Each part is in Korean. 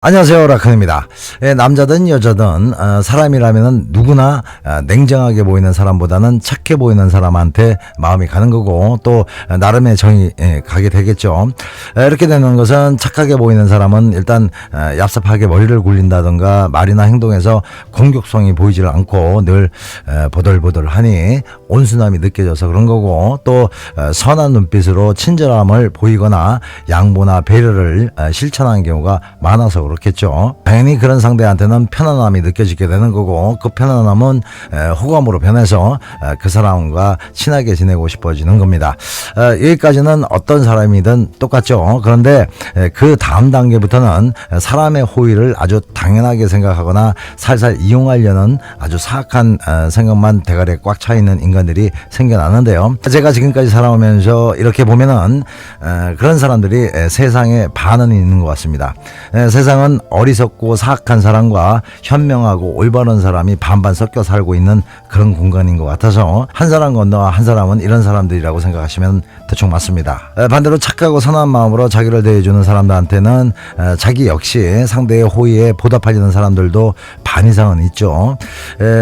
안녕하세요, 라칸입니다. 남자든 여자든 사람이라면 누구나 냉정하게 보이는 사람보다는 착해 보이는 사람한테 마음이 가는 거고, 또 나름의 정이 가게 되겠죠. 이렇게 되는 것은 착하게 보이는 사람은 일단 얍삽하게 머리를 굴린다든가 말이나 행동에서 공격성이 보이질 않고 늘 보들보들하니 온순함이 느껴져서 그런 거고, 또 선한 눈빛으로 친절함을 보이거나 양보나 배려를 실천하는 경우가 많아서 그렇겠죠. 당연히 그런 상대한테는 편안함이 느껴지게 되는 거고, 그 편안함은 호감으로 변해서 그 사람과 친하게 지내고 싶어지는 겁니다. 여기까지는 어떤 사람이든 똑같죠. 그런데 그 다음 단계부터는 사람의 호의를 아주 당연하게 생각하거나 살살 이용하려는 아주 사악한 생각만 대가리에 꽉 차 있는 인간들이 생겨나는데요. 제가 지금까지 살아오면서 이렇게 보면은 그런 사람들이 세상에 반은 있는 것 같습니다. 세상은 어리석고 사악한 사람과 현명하고 올바른 사람이 반반 섞여 살고 있는 그런 공간인 것 같아서 한 사람 건너 한 사람은 이런 사람들이라고 생각하시면 대충 맞습니다. 반대로 착하고 선한 마음으로 자기를 대해주는 사람들한테는 자기 역시 상대의 호의에 보답하려는 사람들도 반 이상은 있죠.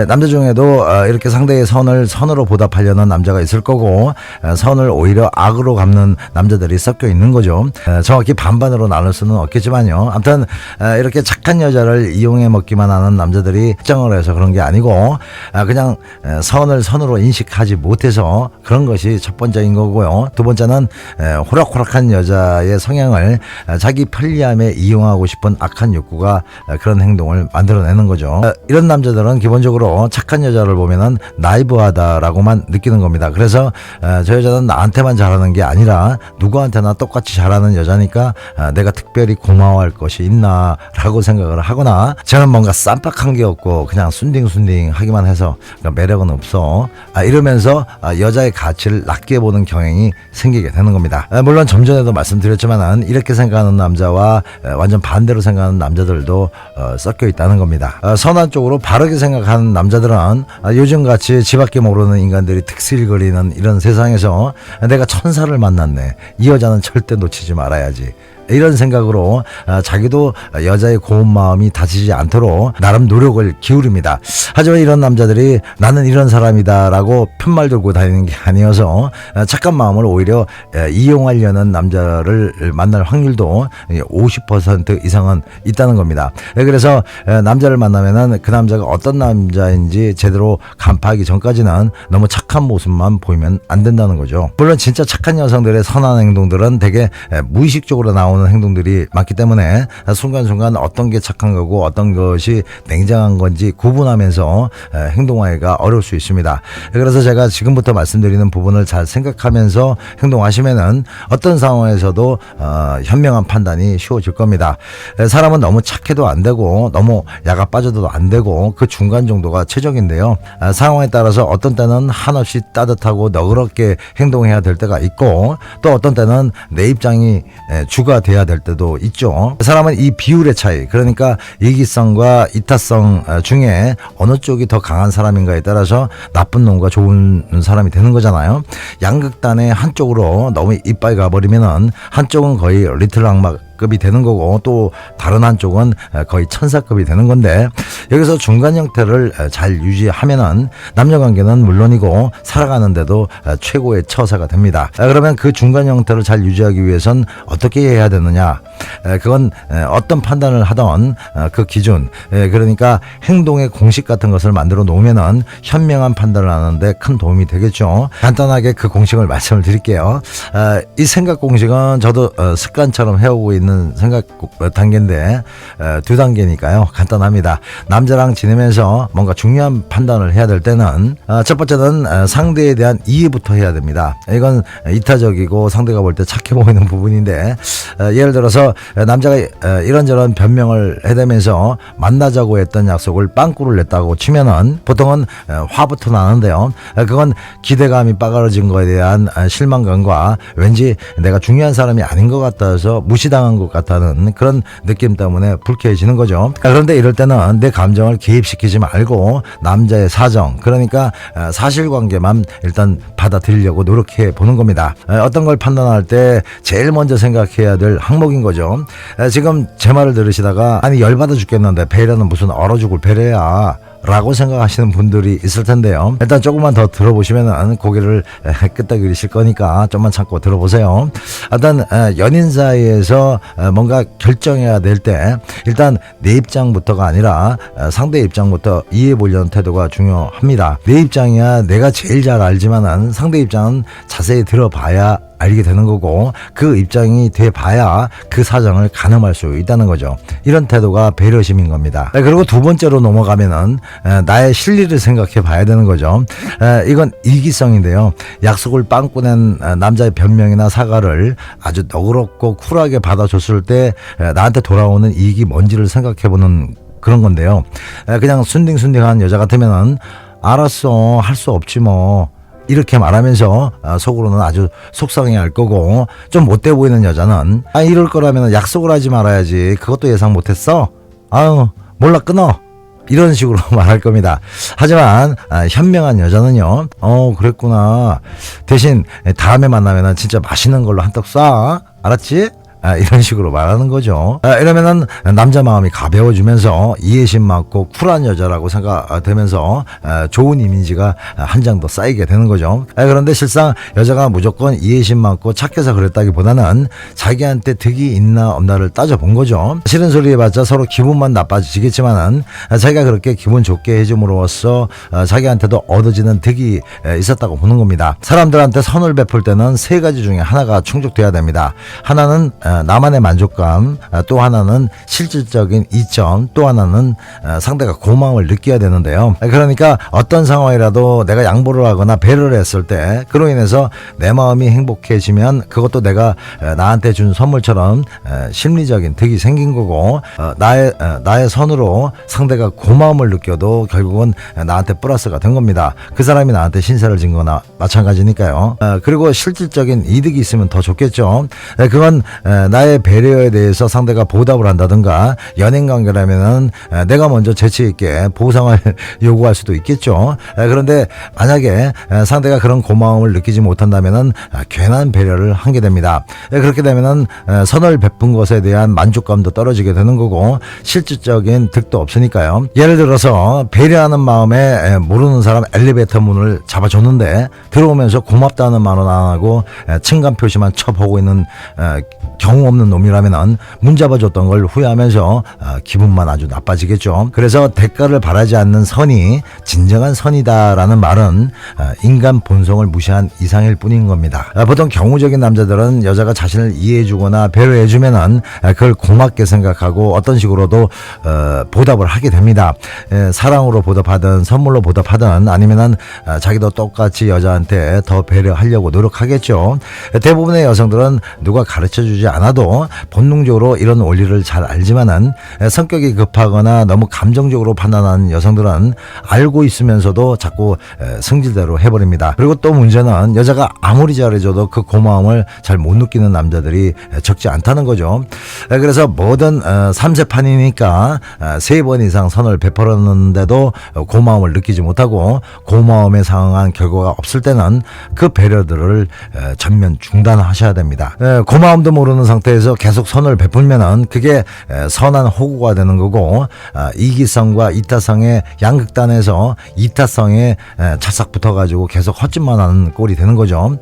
남자 중에도 이렇게 상대의 선을 선으로 보답하려는 남자가 있을 거고, 선을 오히려 악으로 갚는 남자들이 섞여 있는 거죠. 정확히 반반으로 나눌 수는 없겠지만요. 아무튼 이렇게 착한 여자를 이용해 먹기만 하는 남자들이 특정을 해서 그런 게 아니고, 그냥 선을 선으로 인식하지 못해서 그런 것이 첫 번째인 거고요. 두 번째는 호락호락한 여자의 성향을 자기 편리함에 이용하고 싶은 악한 욕구가 그런 행동을 만들어내는 거죠. 이런 남자들은 기본적으로 착한 여자를 보면은 나이브하다라고만 느끼는 겁니다. 그래서 저 여자는 나한테만 잘하는 게 아니라 누구한테나 똑같이 잘하는 여자니까 내가 특별히 고마워할 것이 있나 라고 생각을 하거나, 저는 뭔가 쌈박한 게 없고 그냥 순딩순딩 하기만 해서 매력은 없어 이러면서 여자의 가치를 낮게 보는 경향이 생기게 되는 겁니다. 물론 좀 전에도 말씀드렸지만 이렇게 생각하는 남자와 완전 반대로 생각하는 남자들도 섞여 있다는 겁니다. 선한 쪽으로 바르게 생각하는 남자들은 요즘같이 지밖에 모르는 인간들이 득실거리는 이런 세상에서 내가 천사를 만났네, 이 여자는 절대 놓치지 말아야지, 이런 생각으로 자기도 여자의 고운 마음이 다치지 않도록 나름 노력을 기울입니다. 하지만 이런 남자들이 나는 이런 사람이다 라고 편말 들고 다니는 게 아니어서 착한 마음을 오히려 이용하려는 남자를 만날 확률도 50% 이상은 있다는 겁니다. 그래서 남자를 만나면은 그 남자가 어떤 남자인지 제대로 간파하기 전까지는 너무 착한 모습만 보이면 안 된다는 거죠. 물론 진짜 착한 여성들의 선한 행동들은 되게 무의식적으로 나오는 행동들이 많기 때문에 순간순간 어떤 게 착한 거고 어떤 것이 냉정한 건지 구분하면서 행동하기가 어려울 수 있습니다. 그래서 제가 지금부터 말씀드리는 부분을 잘 생각하면서 행동하시면은 어떤 상황에서도 현명한 판단이 쉬워질 겁니다. 사람은 너무 착해도 안 되고 너무 야가 빠져도 안 되고 그 중간 정도가 최적인데요. 상황에 따라서 어떤 때는 한없이 따뜻하고 너그럽게 행동해야 될 때가 있고, 또 어떤 때는 내 입장이 주가 돼야 될 때도 있죠. 사람은 이 비율의 차이, 그러니까 이기성과 이타성 중에 어느 쪽이 더 강한 사람인가에 따라서 나쁜 놈과 좋은 사람이 되는 거잖아요. 양극단의 한쪽으로 너무 이빨 가버리면은 한쪽은 거의 리틀 악마 급이 되는 거고, 또 다른 한쪽은 거의 천사급이 되는 건데, 여기서 중간 형태를 잘 유지하면은 남녀관계는 물론이고 살아가는데도 최고의 처사가 됩니다. 그러면 그 중간 형태를 잘 유지하기 위해선 어떻게 해야 되느냐, 그건 어떤 판단을 하던 그 기준, 그러니까 행동의 공식 같은 것을 만들어 놓으면은 현명한 판단을 하는데 큰 도움이 되겠죠. 간단하게 그 공식을 말씀을 드릴게요. 이 생각 공식은 저도 습관처럼 해오고 있는 생각 단계인데 두 단계니까요. 간단합니다. 남자랑 지내면서 뭔가 중요한 판단을 해야 될 때는 첫 번째는 상대에 대한 이해부터 해야 됩니다. 이건 이타적이고 상대가 볼 때 착해 보이는 부분인데, 예를 들어서 남자가 이런저런 변명을 해대면서 만나자고 했던 약속을 빵꾸를 냈다고 치면은 보통은 화부터 나는데요. 그건 기대감이 빠가러진 거에 대한 실망감과 왠지 내가 중요한 사람이 아닌 것 같아서 무시당한 이해한 것 같다는 그런 느낌 때문에 불쾌해지는 거죠. 그런데 이럴 때는 내 감정을 개입시키지 말고 남자의 사정, 그러니까 사실관계만 일단 받아들이려고 노력해 보는 겁니다. 어떤 걸 판단할 때 제일 먼저 생각해야 될 항목인 거죠. 지금 제 말을 들으시다가 아니 열받아 죽겠는데 배려는 무슨 얼어 죽을 배려야 라고 생각하시는 분들이 있을 텐데요. 일단 조금만 더 들어보시면 고개를 끄덕이실 거니까 좀만 참고 들어보세요. 일단 연인 사이에서 뭔가 결정해야 될 때 일단 내 입장부터가 아니라 상대 입장부터 이해해 보려는 태도가 중요합니다. 내 입장이야 내가 제일 잘 알지만은 상대 입장은 자세히 들어봐야 알게 되는 거고, 그 입장이 돼 봐야 그 사정을 가늠할 수 있다는 거죠. 이런 태도가 배려심인 겁니다. 그리고 두 번째로 넘어가면은 나의 실리를 생각해 봐야 되는 거죠. 이건 이기성인데요. 약속을 빵꾸 낸 남자의 변명이나 사과를 아주 너그럽고 쿨하게 받아줬을 때 나한테 돌아오는 이익이 뭔지를 생각해 보는 그런 건데요. 그냥 순딩순딩한 여자 같으면은 알았어, 할 수 없지 뭐, 이렇게 말하면서 속으로는 아주 속상해할 거고, 좀 못돼 보이는 여자는 이럴 거라면 약속을 하지 말아야지, 그것도 예상 못했어, 아유 몰라 끊어, 이런 식으로 말할 겁니다. 하지만 현명한 여자는요, 그랬구나, 대신 다음에 만나면 진짜 맛있는 걸로 한턱 쏴, 알았지? 이런 식으로 말하는 거죠. 이러면은 남자 마음이 가벼워지면서 이해심 많고 쿨한 여자라고 생각되면서 좋은 이미지가 한 장 더 쌓이게 되는 거죠. 그런데 실상 여자가 무조건 이해심 많고 착해서 그랬다기보다는 자기한테 득이 있나 없나를 따져본 거죠. 싫은 소리 해봤자 서로 기분만 나빠지겠지만은 자기가 그렇게 기분 좋게 해줌으로써 자기한테도 얻어지는 득이 있었다고 보는 겁니다. 사람들한테 선을 베풀 때는 세 가지 중에 하나가 충족돼야 됩니다. 하나는 나만의 만족감, 또 하나는 실질적인 이점, 또 하나는 상대가 고마움을 느껴야 되는데요. 그러니까 어떤 상황이라도 내가 양보를 하거나 배려를 했을 때 그로 인해서 내 마음이 행복해지면 그것도 내가 나한테 준 선물처럼 심리적인 득이 생긴 거고, 나의 선으로 상대가 고마움을 느껴도 결국은 나한테 플러스가 된 겁니다. 그 사람이 나한테 신세를 진 거나 마찬가지니까요. 그리고 실질적인 이득이 있으면 더 좋겠죠. 그건 나의 배려에 대해서 상대가 보답을 한다든가, 연인 관계라면은 내가 먼저 재치 있게 보상을 요구할 수도 있겠죠. 그런데 만약에 상대가 그런 고마움을 느끼지 못한다면은 괜한 배려를 하게 됩니다. 그렇게 되면은 선을 베푼 것에 대한 만족감도 떨어지게 되는 거고, 실질적인 득도 없으니까요. 예를 들어서 배려하는 마음에 모르는 사람 엘리베이터 문을 잡아줬는데 들어오면서 고맙다는 말은 안 하고 층간 표시만 쳐보고 있는 경우 없는 놈이라면 문 잡아줬던 걸 후회하면서 기분만 아주 나빠지겠죠. 그래서 대가를 바라지 않는 선이 진정한 선이다라는 말은 인간 본성을 무시한 이상일 뿐인 겁니다. 보통 경우적인 남자들은 여자가 자신을 이해해주거나 배려해주면은 그걸 고맙게 생각하고 어떤 식으로도 보답을 하게 됩니다. 사랑으로 보답하든 선물로 보답하든 아니면은 자기도 똑같이 여자한테 더 배려하려고 노력하겠죠. 대부분의 여성들은 누가 가르쳐주지 않아도 본능적으로 이런 원리를 잘 알지만은 성격이 급하거나 너무 감정적으로 판단하는 여성들은 알고 있으면서도 자꾸 성질대로 해버립니다. 그리고 또 문제는 여자가 아무리 잘해줘도 그 고마움을 잘 못 느끼는 남자들이 적지 않다는 거죠. 그래서 뭐든 3세판이니까 3번 이상 선을 베풀었는데도 고마움을 느끼지 못하고 고마움에 상응한 결과가 없을 때는 그 배려들을 전면 중단하셔야 됩니다. 고마움도 모르는 상태에서 계속 선을 베풀면은 그게 선한 호구가 되는 거고, 이기성과 이타성의 양극단에서 이타성에 찰싹 붙어가지고 계속 헛짓만 하는 꼴이 되는 거죠.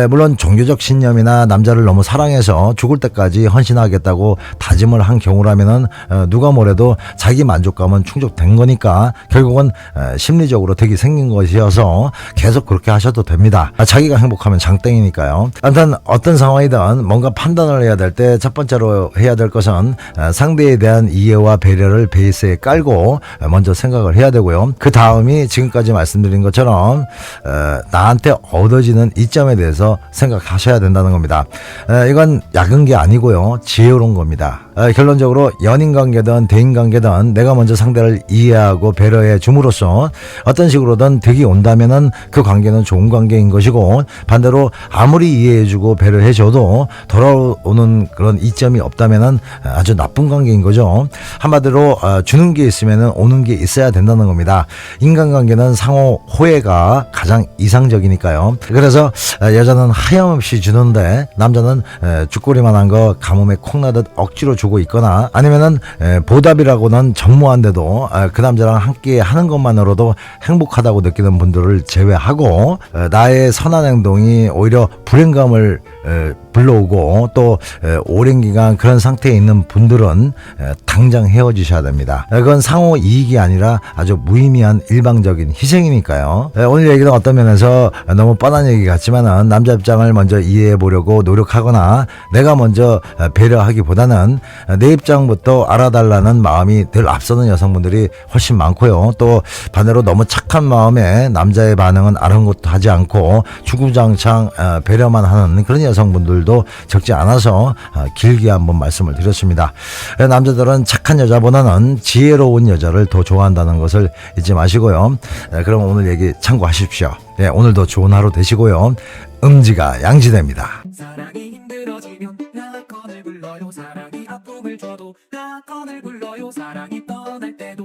물론 종교적 신념이나 남자를 너무 사랑해서 죽을 때까지 헌신하겠다고 다짐을 한 경우라면은 누가 뭐래도 자기 만족감은 충족된 거니까 결국은 심리적으로 득이 생긴 것이어서 계속 그렇게 하셔도 됩니다. 자기가 행복하면 장땡이니까요. 아무튼 어떤 상황이든 뭔가 판단을 해야 될 때 첫 번째로 해야 될 것은 상대에 대한 이해와 배려를 베이스에 깔고 먼저 생각을 해야 되고요. 그 다음이 지금까지 말씀드린 것처럼 나한테 얻어지는 이점에 대해서 생각하셔야 된다는 겁니다. 이건 약은 게 아니고요, 지혜로운 겁니다. 결론적으로 연인관계든 대인관계든 내가 먼저 상대를 이해하고 배려해 줌으로써 어떤 식으로든 득이 온다면은 그 관계는 좋은 관계인 것이고, 반대로 아무리 이해해주고 배려해줘도 오는 그런 이점이 없다면은 아주 나쁜 관계인 거죠. 한마디로 주는 게 있으면은 오는 게 있어야 된다는 겁니다. 인간관계는 상호 호혜가 가장 이상적이니까요. 그래서 여자는 하염없이 주는데 남자는 쭈꾸리만한 거 가뭄에 콩나듯 억지로 주고 있거나 아니면은 보답이라고는 전무한데도 그 남자랑 함께 하는 것만으로도 행복하다고 느끼는 분들을 제외하고 나의 선한 행동이 오히려 불행감을 불러오고 또 오랜 기간 그런 상태에 있는 분들은 당장 헤어지셔야 됩니다. 그건 상호 이익이 아니라 아주 무의미한 일방적인 희생이니까요. 오늘 얘기는 어떤 면에서 너무 뻔한 얘기 같지만은 남자 입장을 먼저 이해해 보려고 노력하거나 내가 먼저 배려하기보다는 내 입장부터 알아달라는 마음이 늘 앞서는 여성분들이 훨씬 많고요. 또 반대로 너무 착한 마음에 남자의 반응은 아랑곳하지 않고 주구장창 배려만 하는 그런 여성분들도 적지 않아서 길게 한번 말씀을 드렸습니다. 남자들은 착한 여자보다는 지혜로운 여자를 더 좋아한다는 것을 잊지 마시고요. 그럼 오늘 얘기 참고하십시오. 오늘도 좋은 하루 되시고요. 음지가 양지됩니다. 사랑이 힘들어지면 라건을 불러요. 사랑이 아픔을 줘도 라건을 불러요. 사랑이 떠날 때도